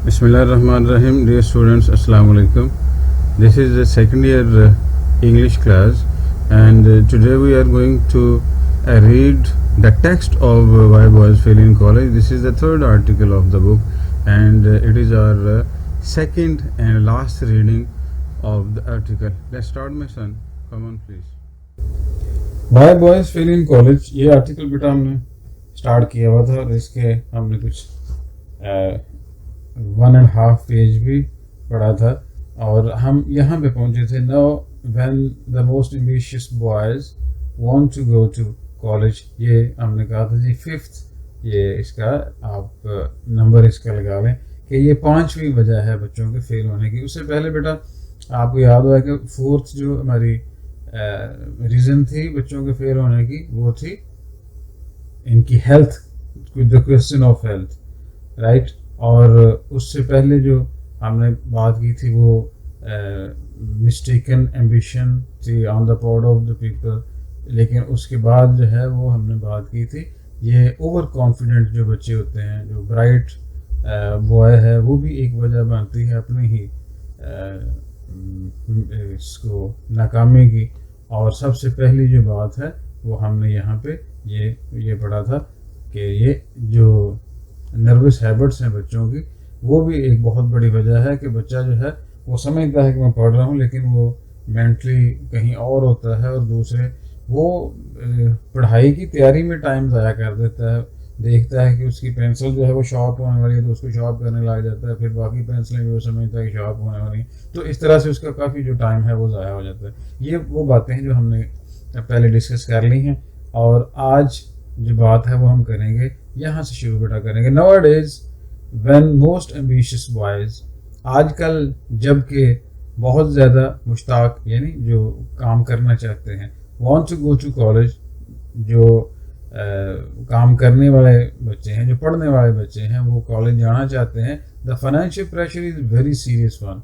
Bismillahirrahmanirrahim. Dear students, Assalamu alaikum. This is the second year English class, and today we are going to read the text of Why Boys Fail in College. This is the third article of the book, and it is our second and last reading of the article. Let's start, my son. Come on, please. Why Boys Fail in College ये article बेटा हमने start किया हुआ था और इसके हमने कुछ 1.5 पेज भी पढ़ा था और हम यहाँ पे पहुँचे थे. Now when the most ambitious boys want to go to college, ये हमने कहा था जी 5th, ये इसका आप नंबर इसका लगा लें कि ये 5वीं वजह है बच्चों के फेल होने की. उससे पहले बेटा आपको याद होगा कि 4th जो हमारी रीज़न थी बच्चों के फेल होने की, वो थी इनकी health, the question of health, right. और उससे पहले जो हमने बात की थी वो मिस्टेकन एम्बिशन थी on the part of the people. लेकिन उसके बाद जो है वो हमने बात की थी ये ओवर कॉन्फिडेंट जो बच्चे होते हैं, जो ब्राइट बॉय है, वो भी एक वजह बनती है अपनी ही इसको नाकामी की. और सबसे पहली जो बात है वो हमने यहाँ पे ये पढ़ा था कि ये जो नर्वस हैबिट्स हैं बच्चों की, वो भी एक बहुत बड़ी वजह है कि बच्चा जो है वो समझता है कि मैं पढ़ रहा हूँ, लेकिन वो मेंटली कहीं और होता है और दूसरे वो पढ़ाई की तैयारी में टाइम ज़ाया कर देता है. देखता है कि उसकी पेंसिल जो है वो शार्प होने वाली है तो उसको शार्प करने लग जाता है, फिर बाकी पेंसिलें भी वो समझता है कि शार्प होने वाली हैं, तो इस तरह से उसका काफ़ी जो टाइम है वो ज़ाया हो जाता है. ये वो बातें हैं जो हमने पहले डिस्कस कर ली हैं और आज जो बात है वो हम करेंगे, यहाँ से शुरू बेटा करेंगे. Nowadays when most ambitious boys, आजकल जबकि बहुत ज़्यादा मुश्ताक यानी जो काम करना चाहते हैं, want to go to college, जो काम करने वाले बच्चे हैं, जो पढ़ने वाले बच्चे हैं, वो कॉलेज जाना चाहते हैं. The financial pressure is very serious one,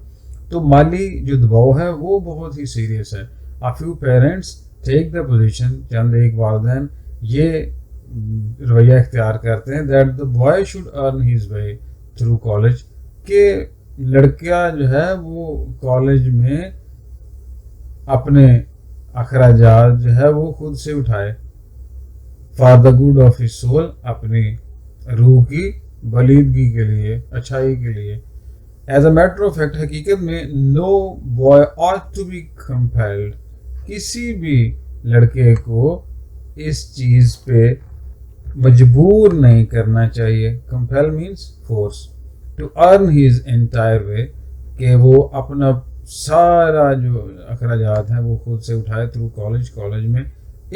तो माली जो दबाव है वो बहुत ही सीरियस है. A few parents take the position, चंद एक वालिदैन ये रवैया इख्तियार करते हैं that the boy should earn his way through college, के लड़का जो है वो कॉलेज में अपने अखराजात जो है वो खुद से उठाए. For the good of his soul, अपनी रूह की बलीदगी के लिए, अच्छाई के लिए. As a matter of fact, हकीकत में no boy ought to be compelled, किसी भी लड़के को इस चीज़ पे मजबूर नहीं करना चाहिए. Compel means force. To earn his entire way, कि वो अपना सारा जो अखराजात हैं वो खुद से उठाए थ्रू कॉलेज में.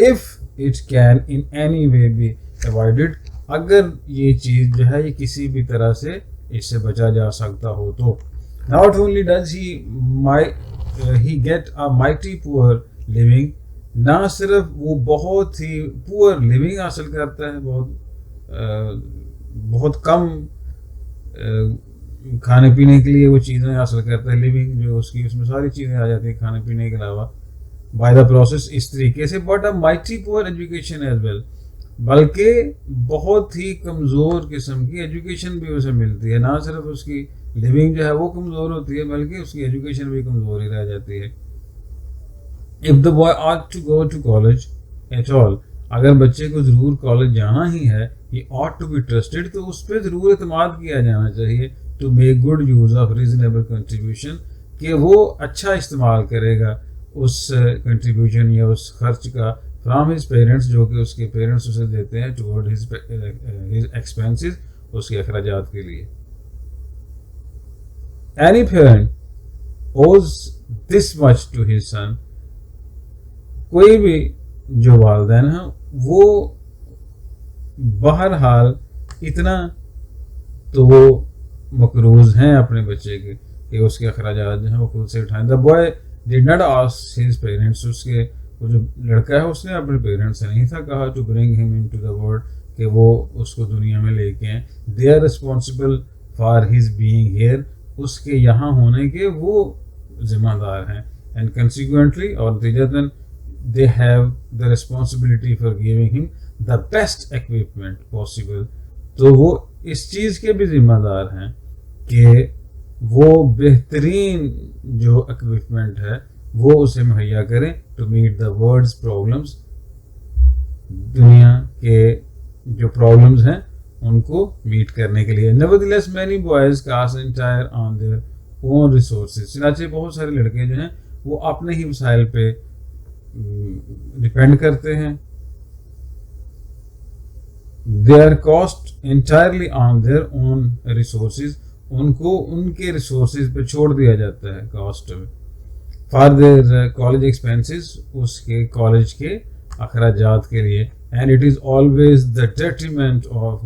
If it can in any way be avoided, अगर ये चीज़ जो है ये किसी भी तरह से इससे बचा जा सकता हो तो. Not only does he get a mighty poor leaving, ना सिर्फ वो बहुत ही पुअर लिविंग हासिल करता है, बहुत कम खाने पीने के लिए वो चीज़ें हासिल करता है, लिविंग जो उसकी उसमें सारी चीज़ें आ जाती है खाने पीने के अलावा बाय द प्रोसेस, इस तरीके से. But a mighty poor education as well, बल्कि बहुत ही कमज़ोर किस्म की एजुकेशन भी उसे मिलती है. ना सिर्फ उसकी लिविंग जो है वो कमज़ोर होती है बल्कि उसकी एजुकेशन भी कमज़ोर ही रह जाती है. If the boy ought to go to college at all, अगर बच्चे को ज़रूर कॉलेज जाना ही है, ये ऑट टू बी ट्रस्टेड, तो उस पर ज़रूर एतमाद किया जाना चाहिए. To make good use of reasonable contribution, कि वो अच्छा इस्तेमाल करेगा उस कंट्रीब्यूशन या उस खर्च का फ्राम हिज पेरेंट्स, जो कि उसके पेरेंट्स उसे देते हैं, टूवर्ड हिज एक्सपेंसेस, उसके अखराजात के लिए. Any parent owes this much to his son, कोई भी जो वालिदैन हैं वो बहरहाल इतना तो वो मकरूज हैं अपने बच्चे के कि उसके अखराजात जो हैं वो खुद से उठाएं. The boy did not ask his parents, उसके वो जो लड़का है उसने अपने पेरेंट्स से नहीं था कहा to bring him into the world, कि वो उसको दुनिया में लेके आए. They are responsible for his being here, उसके यहाँ होने के वो जिम्मेदार हैं. एंड कंसिक्वेंटली, और नतीजतन, they have the responsibility for giving him the best equipment possible, तो वो इस चीज़ के भी जिम्मेदार हैं कि वो बेहतरीन जो इक्विपमेंट है वो उसे मुहैया करें to meet the world's problems, दुनिया के जो प्रॉब्लम्स हैं उनको मीट करने के लिए। Nevertheless many boys cast entire on their own resources, चनाचे बहुत सारे लड़के जो हैं वो अपने ही वसाइल पे डिपेंड करते हैं। They are cost entirely on their own resources, उनको उनके रिसोर्सेज पे छोड़ दिया जाता है cost for their college expenses, उसके कॉलेज के अखराजात के लिए। And it is always the detriment of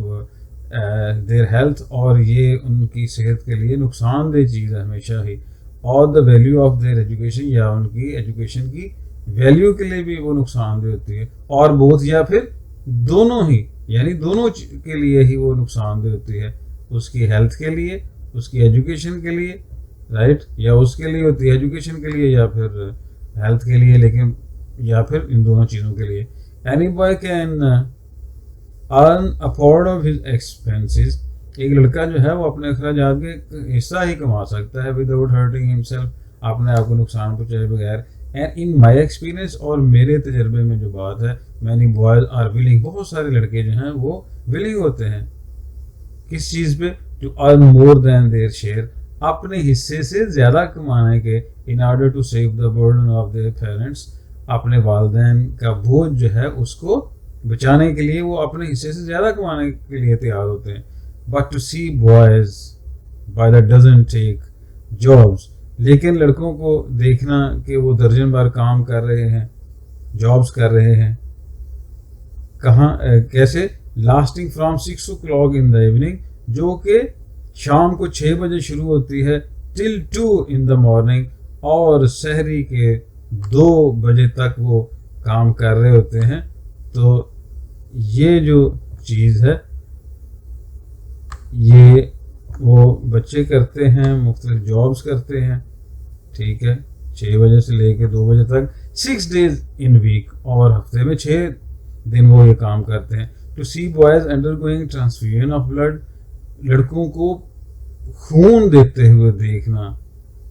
their health, और ये उनकी सेहत के लिए नुकसानदेह चीज़ है हमेशा ही। और the value of their education, या उनकी एजुकेशन की वैल्यू के लिए भी वो नुकसानदेह होती है, और बोथ या फिर दोनों ही, यानी दोनों के लिए ही वो नुकसानदेह होती है, उसकी हेल्थ के लिए, उसकी एजुकेशन के लिए, राइट, या उसके लिए होती है एजुकेशन के लिए या फिर हेल्थ के लिए, लेकिन या फिर इन दोनों चीज़ों के लिए। Any boy can earn a part of his expenses, एक लड़का जो है वो अपने अखराजात के हिस्सा ही कमा सकता है विदाउट हर्टिंग हिमसेल्फ, अपने आप को नुकसान पहुँचाए बगैर। एंड इन माई एक्सपीरियंस, और मेरे तजर्बे में जो बात है, मैनी बॉयज आर विलिंग, बहुत सारे लड़के जो हैं वो विलिंग होते हैं किस चीज़ पे, to earn more than their share, अपने हिस्से से ज़्यादा कमाने के, in order to save the burden of their parents, अपने वालिदैन का बोझ जो है उसको बचाने के लिए वो अपने हिस्से से ज़्यादा कमाने के लिए तैयार होते हैं। But to see boys by the dozen take jobs, लेकिन लड़कों को देखना कि वो दर्जन बार काम कर रहे हैं, जॉब्स कर रहे हैं, कहाँ कैसे, lasting from 6 o'clock in the evening, जो कि शाम को 6 बजे शुरू होती है, टिल 2 in the morning, और शहरी के 2 बजे तक वो काम कर रहे होते हैं। तो ये जो चीज़ है ये वो बच्चे करते हैं, मुख्तलिफ जॉब्स करते हैं, ठीक है, 6 बजे से लेके 2 बजे तक, 6 days इन वीक, और हफ्ते में 6 दिन वो ये काम करते हैं। To see boys undergoing transfusion of blood, लड़कों को खून देते हुए देखना,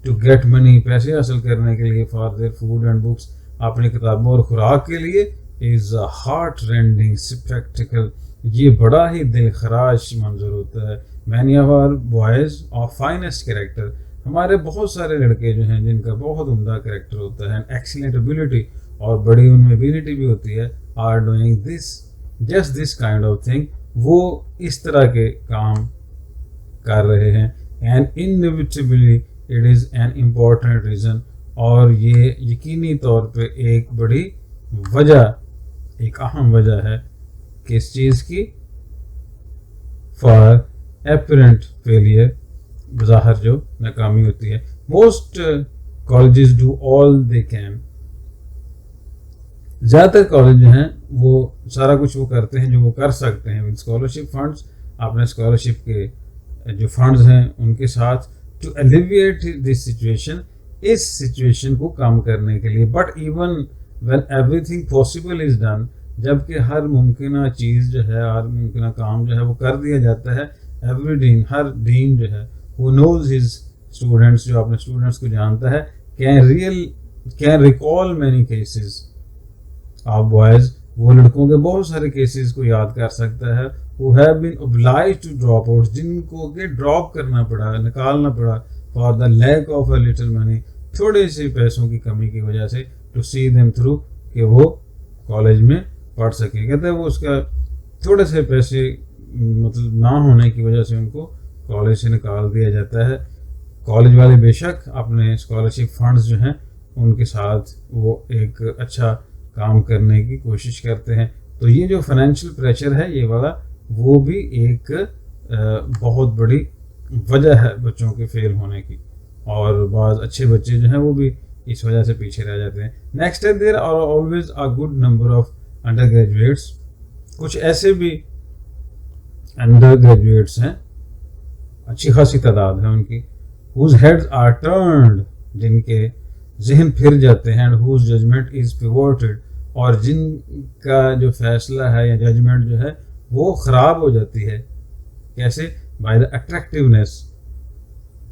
टू गेट मनी, पैसे हासिल करने के लिए, for their food and books, अपनी किताबों और खुराक के लिए, is a heart rending spectacle, ये बड़ा ही दिल खराश मंजर होता है। Many of our boys of finest character, हमारे बहुत सारे लड़के जो हैं जिनका बहुत उम्दा कैरेक्टर होता है, एक्सीलेंट एबिलिटी, और बड़ी उनमें एबिलिटी भी होती है, are doing this just this kind of thing, वो इस तरह के काम कर रहे हैं। And inevitably it is an important reason, और ये यकीनी तौर पे एक बड़ी वजह, एक अहम वजह है किस चीज़ की, फॉर एपरेंट फेलियर, बज़ाहिर जो नाकामी होती है। Most colleges do all they can, ज़्यादातर कॉलेज जो हैं वो सारा कुछ वो करते हैं जो वो कर सकते हैं विद स्कॉलरशिप फंड्स, अपने स्कॉलरशिप के जो फंड्स हैं उनके साथ, टू एलिविएट दिस सिचुएशन, इस सिचुएशन को कम करने के लिए। But even when everything possible is done, जबकि हर मुमकिन चीज़ जो है, हर मुमकिन काम जो है वो कर दिया जाता है, एवरी डीन, हर डीन जो है who knows his students, जो अपने स्टूडेंट्स को जानता है, can recall many cases of boys, वो लड़कों के बहुत सारे केसेस को याद कर सकता है, who have been obliged to drop out, जिनको के ड्रॉप करना पड़ा, निकालना पड़ा, for the lack of a little money, थोड़े से पैसों की कमी की वजह से, to see them through, कि वो कॉलेज में पढ़ सके। कहते हैं वो उसका थोड़े से पैसे मतलब ना होने की वजह से उनको कॉलेज से निकाल दिया जाता है। कॉलेज वाले बेशक अपने स्कॉलरशिप फंड्स जो हैं उनके साथ वो एक अच्छा काम करने की कोशिश करते हैं। तो ये जो फाइनेंशियल प्रेशर है ये वाला, वो भी एक बहुत बड़ी वजह है बच्चों के फेल होने की, और बहुत अच्छे बच्चे जो हैं वो भी इस वजह से पीछे रह जाते हैं। नेक्स्ट है, there are always a good number of under graduates, कुछ ऐसे भी अंडर ग्रेजुएट्स हैं, अच्छी खासी तादाद है उनकी, whose heads are turned, जिनके जहन फिर जाते हैं, and whose judgment is pivoted, और जिनका जो फैसला है या जजमेंट जो है वो ख़राब हो जाती है। कैसे? by the attractiveness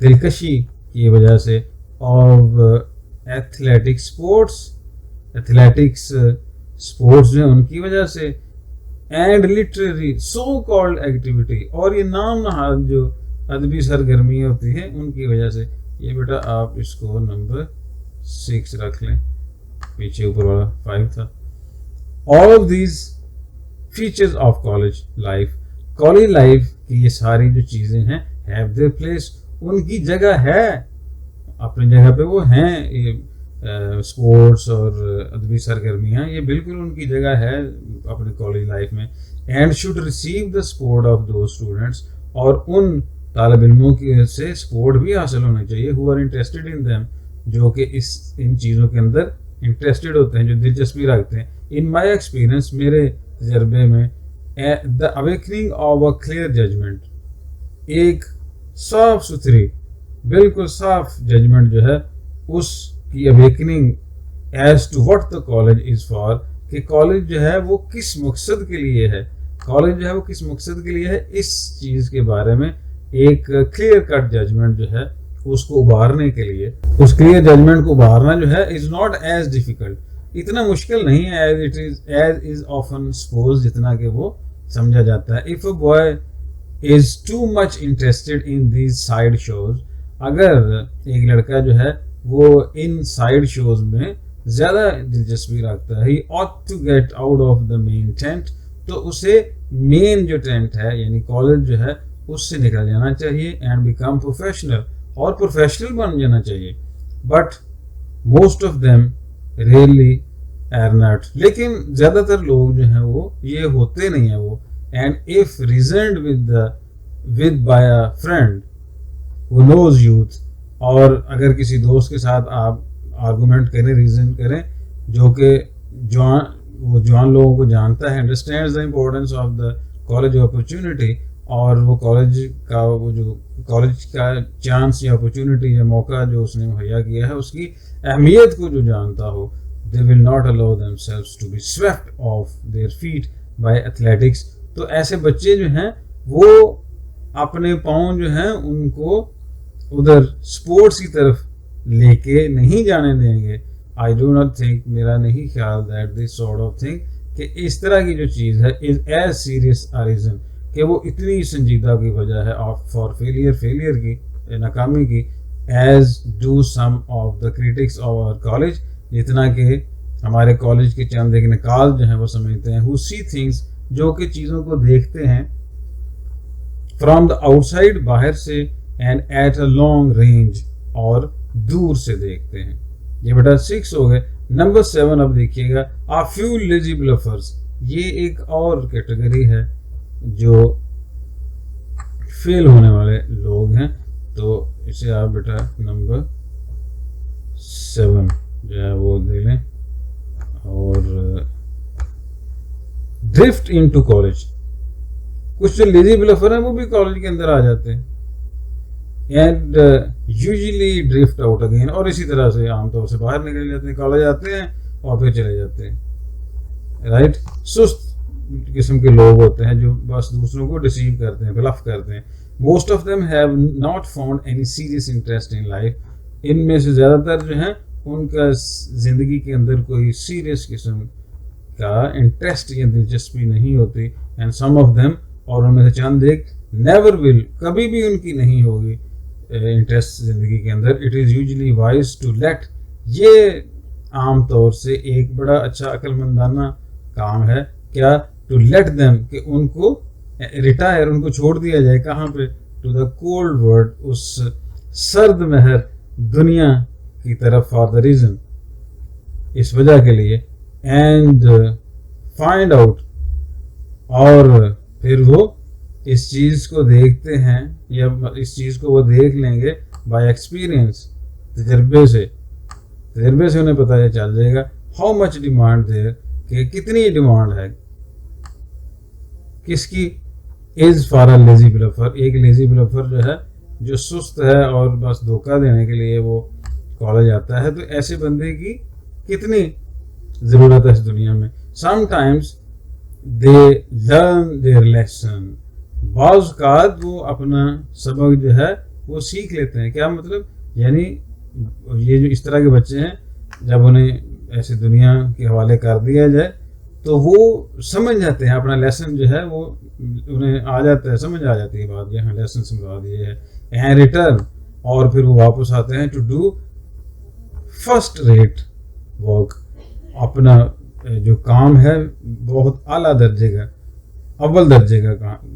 दिलकशी की वजह से, of athletic sports, athletics sports जो है उनकी वजह से, and literary so called activity, और ये नाम नहाद जो अदबी सरगर्मी होती है उनकी वजह से। ये बेटा आप इसको नंबर 6 रख लें, पीछे ऊपर वाला 5 था। All of these features of college life, college life की ये सारी जो चीज़ें हैं, हैव देयर प्लेस, उनकी जगह है, अपनी जगह पे वो हैं। ये स्पोर्ट्स और अदबी सरगर्मियाँ ये बिल्कुल उनकी जगह है अपनी कॉलेज लाइफ में। And should receive the support of दो स्टूडेंट्स, और उन तालिब इल्मों की से सपोर्ट भी हासिल होना चाहिए who are interested in them, जो कि इन चीज़ों के अंदर इंटरेस्टेड होते हैं, जो दिलचस्पी रखते हैं। इन माई एक्सपीरियंस, मेरे तजर्बे में, the awakening of a clear judgment, एक साफ सुथरी बिल्कुल साफ जजमेंट जो है उसकी awakening as to what the college is for, कि कॉलेज जो है वो किस मकसद के लिए है, कॉलेज जो है वो किस मकसद के लिए है, इस चीज़ के बारे में एक क्लियर कट जजमेंट जो है उसको उभारने के लिए, उस क्लियर जजमेंट को उभारना जो है इज़ नॉट एज डिफिकल्ट, इतना मुश्किल नहीं है एज इज ऑफन सपोज, जितना कि वो समझा जाता है। If a boy is too much interested in these side shows, अगर एक लड़का जो है वो इन साइड शोज में ज़्यादा दिलचस्पी रखता है, he ought to get out of the main tent, तो उसे मेन जो टेंट है यानी कॉलेज जो है उससे निकल जाना चाहिए, एंड बिकम प्रोफेशनल, और प्रोफेशनल बन जाना चाहिए। But most of them really are not, लेकिन ज़्यादातर लोग जो हैं वो ये होते नहीं हैं वो। And if reasoned with by a friend who knows youth, और अगर किसी दोस्त के साथ आप आर्गूमेंट करें, रीजन करें, जो कि जवान लोगों को जानता है, understands the importance of the college opportunity, और वो कॉलेज का चांस या अपॉर्चुनिटी या मौका जो उसने मुहैया किया है उसकी अहमियत को जो जानता हो, they will not allow themselves to be swept off their feet by athletics. तो ऐसे बच्चे जो हैं वो अपने पाँव जो हैं उनको उधर स्पोर्ट्स की तरफ लेके नहीं जाने देंगे। आई डू नॉट थिंक, मेरा नहीं ख्याल that this sort of thing, कि इस तरह की जो चीज़ है is as serious a reason, कि वो इतनी संजीदा की वजह है फॉर फेलियर की, नाकामी की, as do some of the critics of our college, जितना कि हमारे कॉलेज के चंद एक नकाल जो हैं वो समझते हैं, हु सी थिंग्स, जो कि चीज़ों को देखते हैं, फ्रॉम द आउटसाइड, बाहर से, and at a long range, और दूर से देखते हैं। ये बेटा 6 हो गए। नंबर 7 अब देखिएगा, आ फ्यू लेजी ब्लफर्स, ये एक और कैटेगरी है जो फेल होने वाले लोग हैं, तो इसे आप बेटा नंबर 7 जो है वो दे लें। और ड्रिफ्ट इनटू कॉलेज, कुछ जो लेजी ब्लफर हैं वो भी कॉलेज के अंदर आ जाते हैं, and usually drift out again, और इसी तरह से आमतौर से बाहर निकल जाते हैं, कॉलेज आते हैं और फिर चले जाते हैं। राइट, सुस्त किस्म के लोग होते हैं जो बस दूसरों को डिसीव करते हैं, ब्लफ करते हैं। Most of them have not found any serious interest in life, इनमें से ज़्यादातर जो हैं उनका ज़िंदगी के अंदर कोई सीरियस किस्म का इंटरेस्ट या दिलचस्पी नहीं होती। एंड सम ऑफ देम, और उनमें से चंद एक, नेवर विल, कभी भी उनकी नहीं होगी इंटरेस्ट ज़िंदगी के अंदर। It is usually wise to let, ये आम तौर से एक बड़ा अच्छा अक्लमंदाना काम है, क्या, टू लेट देम, कि उनको रिटायर, उनको छोड़ दिया जाए, कहाँ पे, टू द कोल्ड वर्ल्ड, उस सर्द महर दुनिया की तरफ, फॉर द रीज़न, इस वजह के लिए, एंड फाइंड आउट, और फिर वो इस चीज़ को देखते हैं या इस चीज़ को वो देख लेंगे बाय एक्सपीरियंस, तजर्बे से उन्हें पता चल जाएगा, हाउ मच डिमांड देयर, कि कितनी डिमांड है किसकी, इज फॉर अ लेजी ब्लफर, एक लेजी ब्लफर जो है जो सुस्त है और बस धोखा देने के लिए वो कॉलेज आता है, तो ऐसे बंदे की कितनी ज़रूरत है इस दुनिया में। Sometimes they learn their lesson, बाज़ औक़ात वो अपना सबक जो है वो सीख लेते हैं। क्या मतलब, यानी ये जो इस तरह के बच्चे हैं, जब उन्हें ऐसे दुनिया के हवाले कर दिया जाए तो वो समझ जाते हैं, अपना लेसन जो है वो उन्हें आ जाता है, समझ आ जाती है बात, यहाँ लेसन समझा दिए है, यहाँ रिटर्न, और फिर वो वापस आते हैं to do first rate work. अपना जो काम है बहुत आला दर्जे का, अव्वल दर्जे का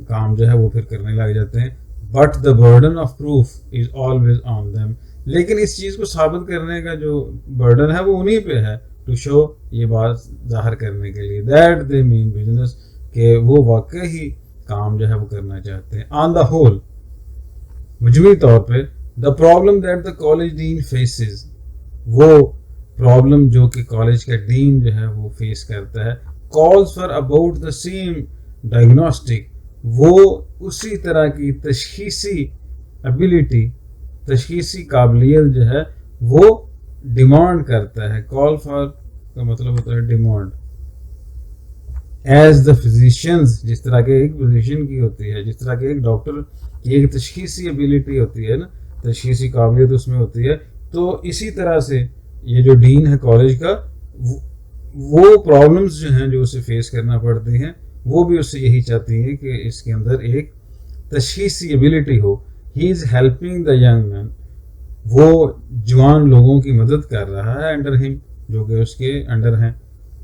काम जो है वो फिर करने लग जाते हैं। But the burden of proof is always on them. लेकिन इस चीज़ को साबित करने का जो बर्डन है वो उन्हीं पे है, टू शो, ये बात जाहिर करने के लिए, दैट दे मीन बिजनेस, के वो वाकई ही काम जो है वो करना चाहते हैं। ऑन द होल, मजमूई तौर पे, the problem that the college dean faces, वो प्रॉब्लम जो कि कॉलेज का डीन जो है वो फेस करता है, calls for about the same diagnostic, वो उसी तरह की तशखीसी एबिलिटी, तशखीसी काबिलियत जो है वो डिमांड करता है। कॉल फॉर का मतलब होता है डिमांड। एज द फिजिशियंस, जिस तरह के एक फिजिशियन की होती है, जिस तरह के एक डॉक्टर की एक तशखीसी एबिलिटी होती है ना, तशखीसी काबिलियत उसमें होती है, तो इसी तरह से ये जो डीन है कॉलेज का, वो प्रॉब्लम्स जो हैं जो उसे फेस करना पड़ती हैं, वो भी उससे यही चाहती हैं कि इसके अंदर एक तशखीसी एबिलिटी हो। He is helping the young man, वो जवान लोगों की मदद कर रहा है अंडर हिम, जो कि उसके अंडर हैं,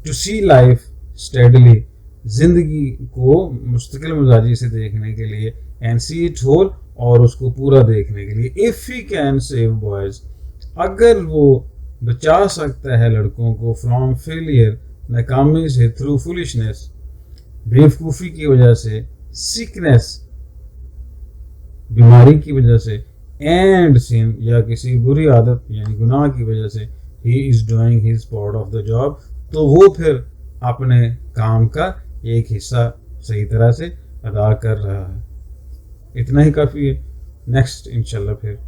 टू सी लाइफ स्टेडली, जिंदगी को मुस्तकिल मिजाजी से देखने के लिए, एंड सी इट होल, और उसको पूरा देखने के लिए। If he can save boys, अगर वो बचा सकता है लड़कों को फ्रॉम फेलियर, नाकामी से, थ्रू फुलिशनेस, बेवकूफ़ी की वजह से, सिकनेस, बीमारी की वजह से, एंड सिन, या किसी बुरी आदत यानी गुनाह की वजह से, he is doing his part of the job, तो वो फिर अपने काम का एक हिस्सा सही तरह से अदा कर रहा है। इतना ही काफ़ी है। नेक्स्ट इंशाल्लाह फिर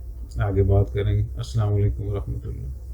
आगे बात करेंगे। अस्सलाम वालेकुम रहमतुल्लाह।